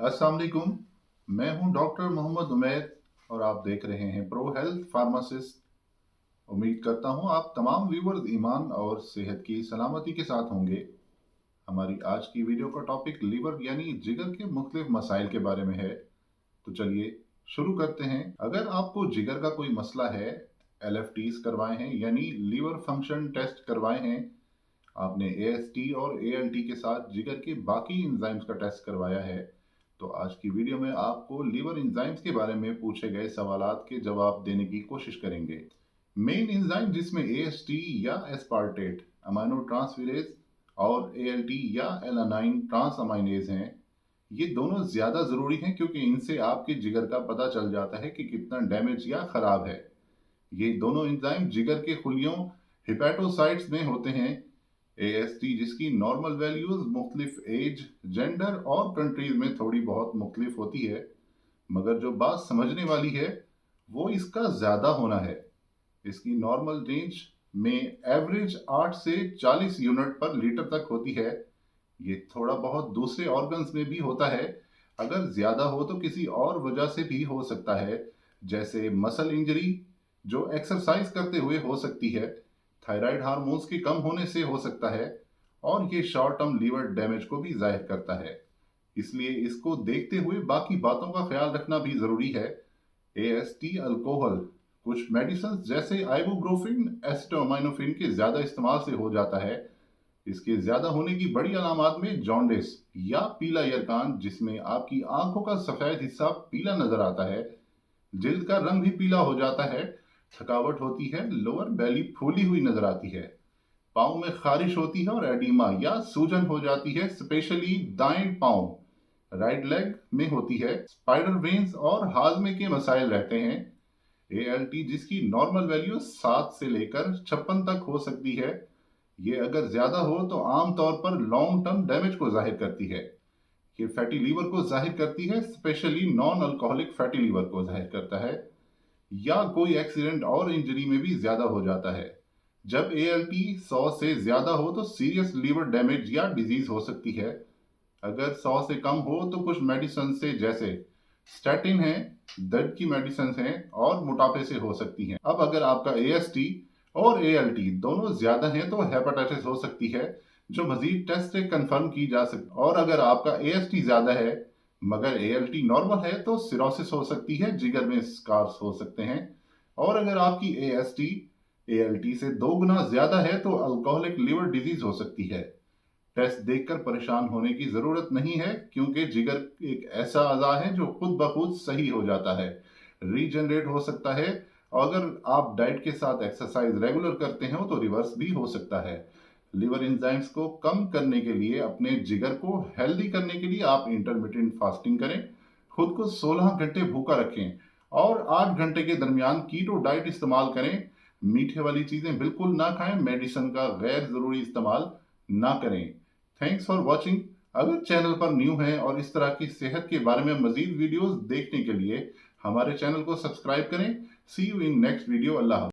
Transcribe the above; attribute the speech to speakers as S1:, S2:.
S1: अस्सलाम वालेकुम। मैं हूं डॉक्टर मोहम्मद उमैर और आप देख रहे हैं प्रो हेल्थ फार्मासिस्ट। उम्मीद करता हूं आप तमाम व्यूवर्स ईमान और सेहत की सलामती के साथ होंगे। हमारी आज की वीडियो का टॉपिक लीवर यानी जिगर के मुख्तलिफ मसाइल के बारे में है। तो चलिए शुरू करते हैं। अगर आपको जिगर का कोई मसला है, LFTs करवाए हैं यानी लीवर फंक्शन टेस्ट करवाए हैं, आपने AST और ALT के साथ जिगर के बाकी इंजाइम्स का टेस्ट करवाया है, तो आज की वीडियो में आपको लीवर इंजाइम्स के बारे में पूछे गए सवालात के जवाब देने की कोशिश करेंगे। मेन इंजाइम जिसमें AST या एस्पार्टेट अमाइनो ट्रांसफेरेज और ALT या एलानाइन ट्रांस अमाइनेज हैं, ये दोनों ज्यादा जरूरी हैं क्योंकि इनसे आपके जिगर का पता चल जाता है कि कितना डैमेज या खराब है। ये दोनों एंजाइम जिगर के खुलियों हिपैटोसाइट्स में होते हैं। AST जिसकी नॉर्मल वैल्यूज मुख्तलिफ एज, जेंडर और कंट्रीज में थोड़ी बहुत मुख्तलिफ होती है, मगर जो बात समझने वाली है वो इसका ज़्यादा होना है। इसकी नॉर्मल रेंज में एवरेज 8 से 40 यूनिट पर लीटर तक होती है। ये थोड़ा बहुत दूसरे ऑर्गन्स में भी होता है। अगर ज़्यादा हो तो किसी और वजह से भी हो सकता है, जैसे मसल इंजरी जो एक्सरसाइज करते हुए हो सकती है, थायराइड हार्मोन्स के कम होने से हो सकता है, और ये शॉर्ट टर्म लीवर डैमेज को भी जाहिर करता है। इसलिए इसको देखते हुए बाकी बातों का ख्याल रखना भी ज़रूरी है। AST अल्कोहल कुछ मेडिसिन जैसे आइबुप्रोफेन, एसिटामिनोफेन के ज़्यादा इस्तेमाल से हो जाता है। इसके ज़्यादा होने की बड़ी अलामात में जॉन्डिस या पीला यरकान, जिसमें आपकी आंखों का सफ़ेद हिस्सा पीला नजर आता है, जिल्द का रंग भी पीला हो जाता है, थकावट होती है, लोअर बेली फूली हुई नजर आती है, पाँव में खारिश होती है और एडिमा या सूजन हो जाती है, स्पेशली दाएं पाँव, राइट लेग में होती है, स्पाइडर वेन्स और हाजमे के मसाइल रहते हैं। ALT जिसकी नॉर्मल वैल्यू 7 से लेकर 56 तक हो सकती है, ये अगर ज्यादा हो तो आमतौर पर लॉन्ग टर्म डैमेज को जाहिर करती है। ये फैटी लीवर को जाहिर करती है, specially non alcoholic fatty liver को जाहिर करता है, या कोई एक्सीडेंट और इंजरी में भी ज्यादा हो जाता है। जब ALT 100 से ज्यादा हो तो सीरियस लीवर डैमेज या डिजीज हो सकती है। अगर 100 से कम हो तो कुछ मेडिसिन से, जैसे स्टैटिन है, दर्द की मेडिसिन हैं और मोटापे से हो सकती हैं। अब अगर आपका AST और ALT दोनों ज्यादा हैं तो हेपेटाइटिस हो सकती है, जो मजीद टेस्ट से कंफर्म की जा सकती है। और अगर आपका AST ज्यादा है मगर ALT नॉर्मल है तो सिरोसिस हो सकती है, जिगर में स्कार्स हो सकते हैं। और अगर आपकी AST ALT से 2 गुना ज्यादा है तो अल्कोहलिक लिवर डिजीज हो सकती है। टेस्ट देखकर परेशान होने की जरूरत नहीं है, क्योंकि जिगर एक ऐसा अज़ा है जो खुद ब खुद सही हो जाता है, रीजनरेट हो सकता है। और अगर आप डाइट के साथ एक्सरसाइज रेगुलर करते हैं तो रिवर्स भी हो सकता है। लिवर एंजाइम्स को कम करने के लिए, अपने जिगर को हेल्दी करने के लिए आप इंटरमिटेंट फास्टिंग करें, खुद को 16 घंटे भूखा रखें और 8 घंटे के दरमियान कीटो डाइट इस्तेमाल करें। मीठे वाली चीजें बिल्कुल ना खाएं, मेडिसिन का गैर जरूरी इस्तेमाल ना करें। Thanks for watching. अगर चैनल पर न्यू हैं और इस तरह की सेहत के बारे में मजीद वीडियोस देखने के लिए हमारे चैनल को सब्सक्राइब करें। सी यू इन नेक्स्ट वीडियो। अल्लाह हाफ़िज़।